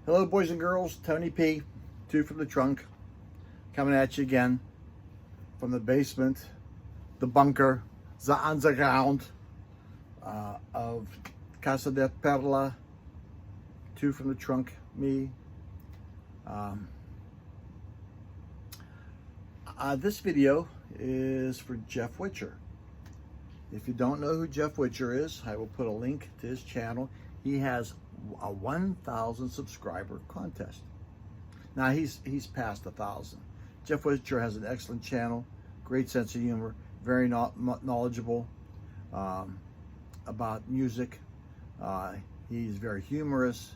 Hello, boys and girls. Tony P, two from the trunk, coming at you again from the basement, the bunker, the underground of Casa de Perla. Two from the trunk, me. This video is for Jeff Whitcher. If you don't know who Jeff Whitcher is, I will put a link to his channel. He has a 1,000 subscriber contest. Now he's past 1,000. Jeff Whitcher has an excellent channel, great sense of humor, very knowledgeable about music. He's very humorous.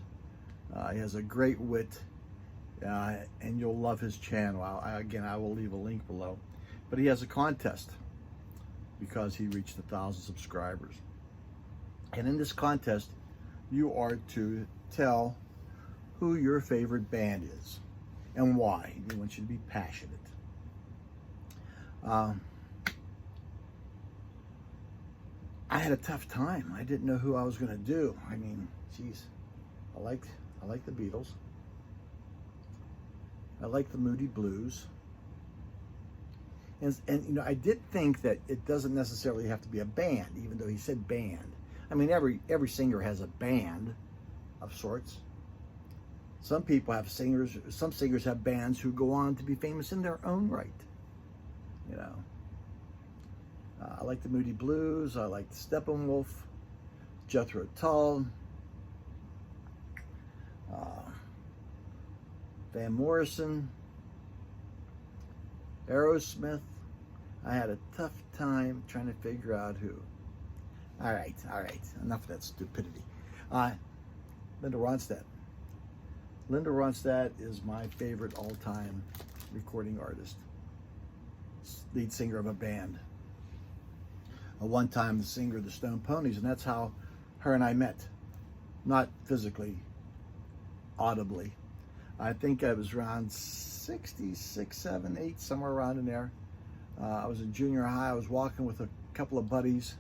He has a great wit, and you'll love his channel. I will leave a link below. But he has a contest because he reached 1,000 subscribers. And in this contest, you are to tell who your favorite band is and why. He wants you to be passionate. I had a tough time. I didn't know who I was going to do. I mean, geez, I like the Beatles. I like the Moody Blues. And you know, I did think that it doesn't necessarily have to be a band, even though he said band. I mean, every singer has a band of sorts. Some people have singers. Some singers have bands who go on to be famous in their own right. You know, I like the Moody Blues. I like the Steppenwolf, Jethro Tull, Van Morrison, Aerosmith. I had a tough time trying to figure out who. All right. Enough of that stupidity. Linda Ronstadt. Linda Ronstadt is my favorite all-time recording artist. Lead singer of a band. One time the singer of the Stone Ponies, and that's how her and I met. Not physically, audibly. I think I was around 66, 7, 8, somewhere around in there. I was in junior high. I was walking with a couple of buddies,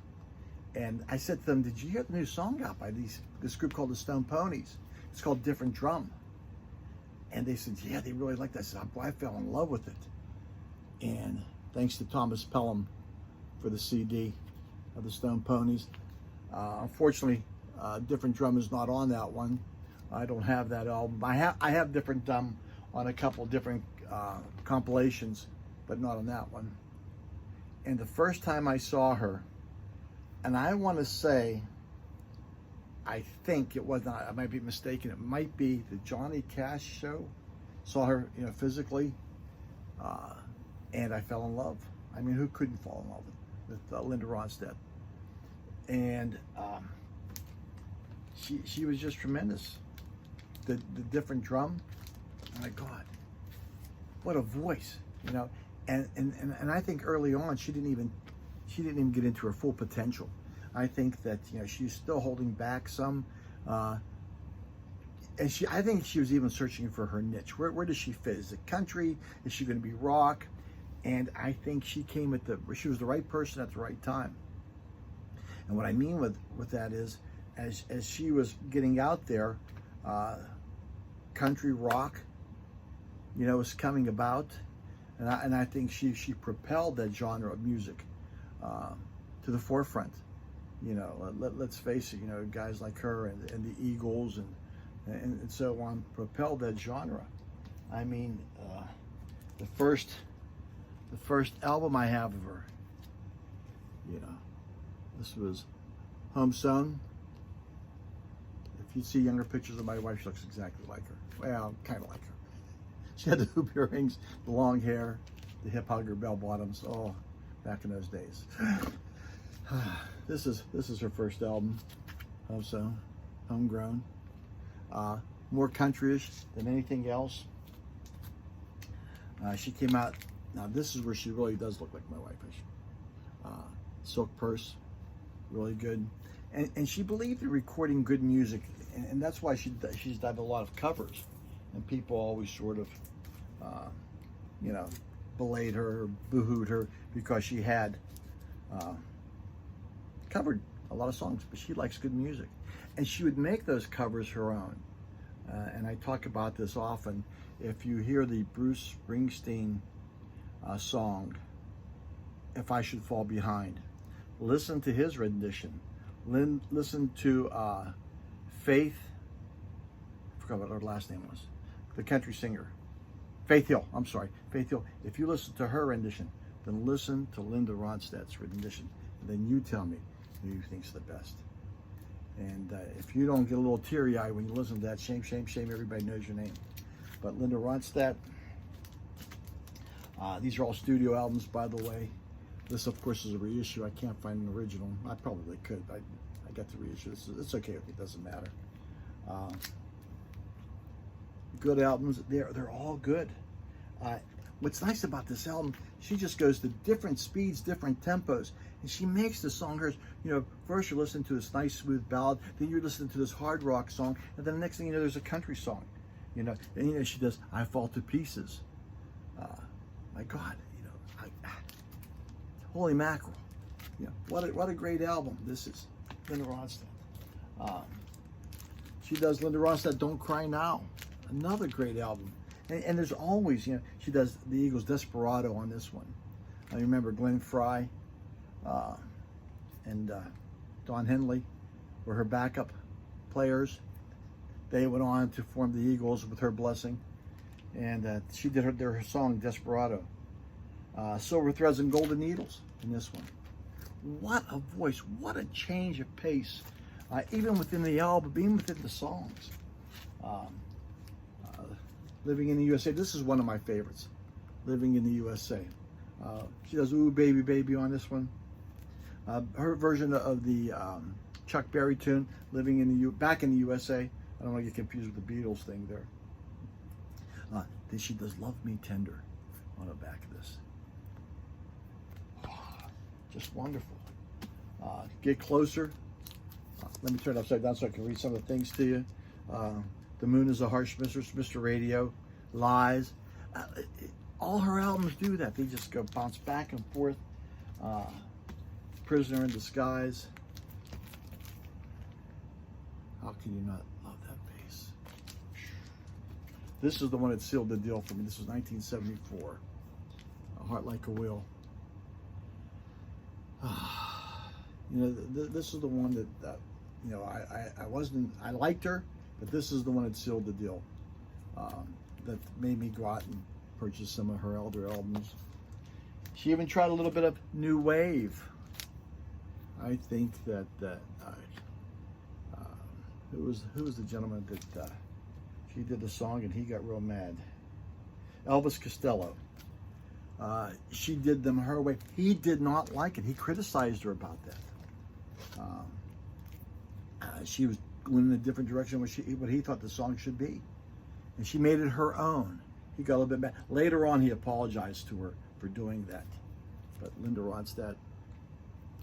and I said to them, "Did you hear the new song out by this group called the Stone Ponies? It's called Different Drum." And they said, "Yeah, they really like that." I said, "Boy, I fell in love with it." And thanks to Thomas Pelham for the CD of the Stone Ponies. Unfortunately, Different Drum is not on that one. I don't have that album. I have Different Drum on a couple different compilations, but not on that one. And the first time I saw her, and I want to say, I think it was not, I might be mistaken, it might be the Johnny Cash show. Saw her, you know, physically, and I fell in love. I mean, who couldn't fall in love with Linda Ronstadt? And she was just tremendous. The Different Drum, oh my God, what a voice, you know. And I think early on she didn't even get into her full potential. I think that, you know, she's still holding back some, and I think she was even searching for her niche. Where does she fit? Is it country? Is she going to be rock? And I think she was the right person at the right time. And what I mean with that is, as she was getting out there, country rock, you know, was coming about. And I think she propelled that genre of music to the forefront. You know, let's face it, you know, guys like her and the Eagles and so on propelled that genre. I mean, the first album I have of her, you know, this was Homestone. If you see younger pictures of my wife, she looks exactly like her. Well, kind of like her. She had the hoop earrings, the long hair, the hip hugger bell bottoms. Oh, back in those days. This is her first album, also homegrown. More countryish than anything else. She came out. Now this is where she really does look like my wife. Silk purse, really good, and she believed in recording good music, and that's why she's done a lot of covers. And people always sort of, you know, belayed her, boo-hooed her because she had covered a lot of songs, but she likes good music. And she would make those covers her own. and I talk about this often. If you hear the Bruce Springsteen song, If I Should Fall Behind, listen to his rendition. Listen to Faith, I forgot what her last name was, the country singer. Faith Hill, I'm sorry, Faith Hill. If you listen to her rendition, then listen to Linda Ronstadt's rendition. And then you tell me who you think's the best. And if you don't get a little teary-eyed when you listen to that, shame, shame, shame, everybody knows your name. But Linda Ronstadt, these are all studio albums, by the way. This, of course, is a reissue. I can't find an original. I probably could. I got the reissue. It's okay if it doesn't matter. Good albums. They're all good. What's nice about this album, she just goes to different speeds, different tempos, and she makes the song hers. You know, first you're listening to this nice, smooth ballad, then you're listening to this hard rock song, and then the next thing you know, there's a country song. You know, and you know she does "I Fall to Pieces." My God, you know, holy mackerel! You know, what a great album this is, Linda Ronstadt. She does Linda Ronstadt "Don't Cry Now," another great album. And there's always, you know, she does the Eagles' Desperado on this one. I remember Glenn Frey and Don Henley were her backup players. They went on to form the Eagles with her blessing. And she did her song, Desperado. Silver Threads and Golden Needles in this one. What a voice, what a change of pace. Even within the album, even within the songs. Living in the USA. This is one of my favorites. Living in the USA. She does "Ooh Baby Baby" on this one. Her version of the Chuck Berry tune, "Living in the Back in the USA." I don't want to get confused with the Beatles thing there. Then she does "Love Me Tender" on the back of this. Just wonderful. Get Closer. Let me turn it upside down so I can read some of the things to you. The Moon is a Harsh Mistress, Mr. Radio, Lies. All her albums do that. They just go bounce back and forth. Prisoner in Disguise. How can you not love that bass? This is the one that sealed the deal for me. This was 1974. A Heart Like a Wheel. You know, this is the one that you know, I liked her, but this is the one that sealed the deal. That made me go out and purchase some of her elder albums. She even tried a little bit of new wave. I think that who was the gentleman that she did the song and he got real mad? Elvis Costello. She did them her way. He did not like it. He criticized her about that. She was going in a different direction what he thought the song should be. And she made it her own. He got a little bit mad. Later on, he apologized to her for doing that. But Linda Ronstadt,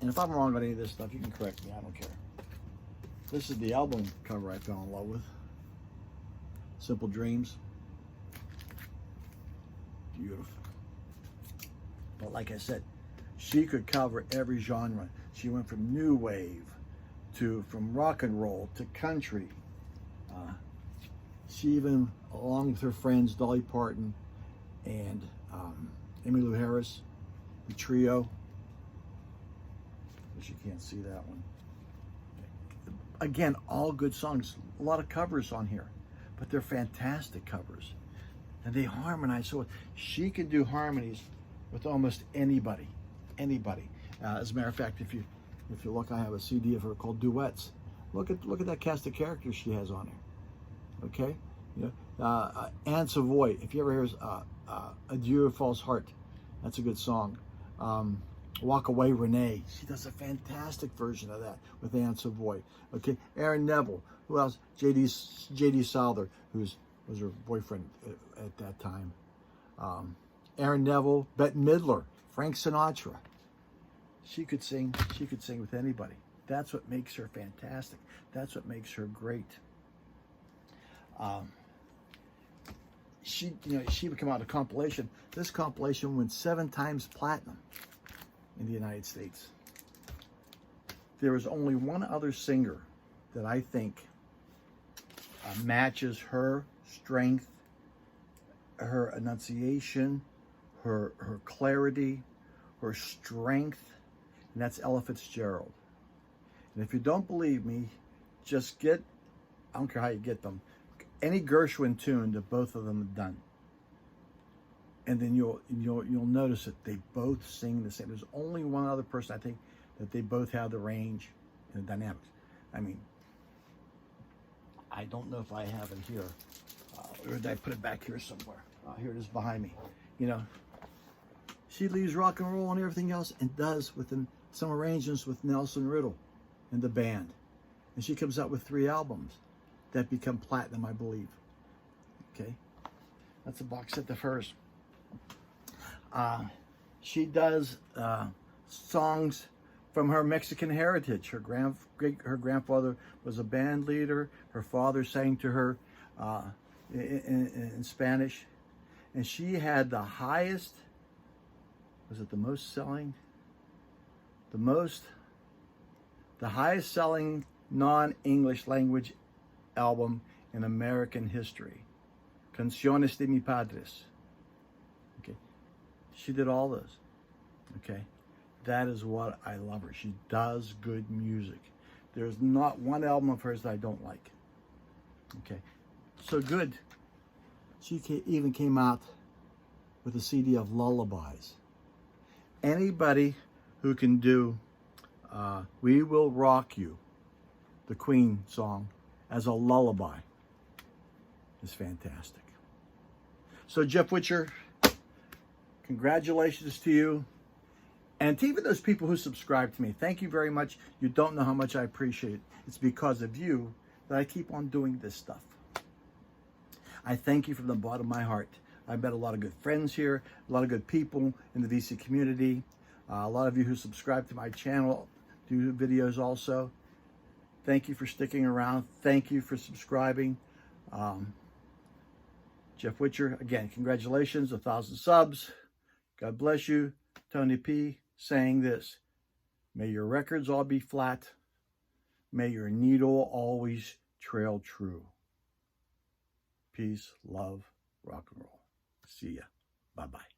and if I'm wrong on any of this stuff, you can correct me. I don't care. This is the album cover I fell in love with. Simple Dreams. Beautiful. But like I said, she could cover every genre. She went from new wave from rock and roll to country. She even, along with her friends Dolly Parton and Emmylou Harris, the trio. But you can't see that one. Again, all good songs. A lot of covers on here, but they're fantastic covers, and they harmonize. So she can do harmonies with almost anybody. As a matter of fact, if you look, I have a CD of her called Duets. Look at that cast of characters she has on her. Okay, you know, Anne Savoy. If you ever hear "Adieu, False Heart," that's a good song. Walk Away, Renee. She does a fantastic version of that with Anne Savoy. Okay, Aaron Neville. Who else? J.D. Souther, was her boyfriend at that time. Aaron Neville, Bette Midler, Frank Sinatra. She could sing with anybody. That's what makes her fantastic. That's what makes her great. She would come out a compilation. This compilation went 7 times platinum in the United States. There is only one other singer that I think matches her strength, her enunciation, her clarity, her strength, and that's Ella Fitzgerald. And if you don't believe me, just get, I don't care how you get them, any Gershwin tune that both of them have done. And then you'll notice that they both sing the same. There's only one other person, I think, that they both have the range and the dynamics. I mean, I don't know if I have it here, or did I put it back here somewhere? Here it is behind me. You know, she leaves rock and roll and everything else and does within some arrangements with Nelson Riddle and the band. And she comes out with 3 albums that become platinum, I believe. Okay, that's a box set the first. She does songs from her Mexican heritage. Her grandfather was a band leader. Her father sang to her in Spanish. And she had the highest, was it the most selling? The highest selling non-English language album in American history. Canciones de mi Padres. Okay. She did all those. Okay. That is what I love her. She does good music. There's not one album of hers that I don't like. Okay. So good. She even came out with a CD of lullabies. Anybody who can do We Will Rock You, the Queen song, as a lullaby is fantastic. So Jeff Whitcher, congratulations to you. And to even those people who subscribe to me, thank you very much. You don't know how much I appreciate it. It's because of you that I keep on doing this stuff. I thank you from the bottom of my heart. I've met a lot of good friends here, a lot of good people in the VC community. A lot of you who subscribe to my channel do videos also. Thank you for sticking around. Thank you for subscribing. Jeff Whitcher, again, congratulations, 1,000 subs. God bless you. Tony P saying this: may your records all be flat. May your needle always trail true. Peace, love, rock and roll. See ya. Bye-bye.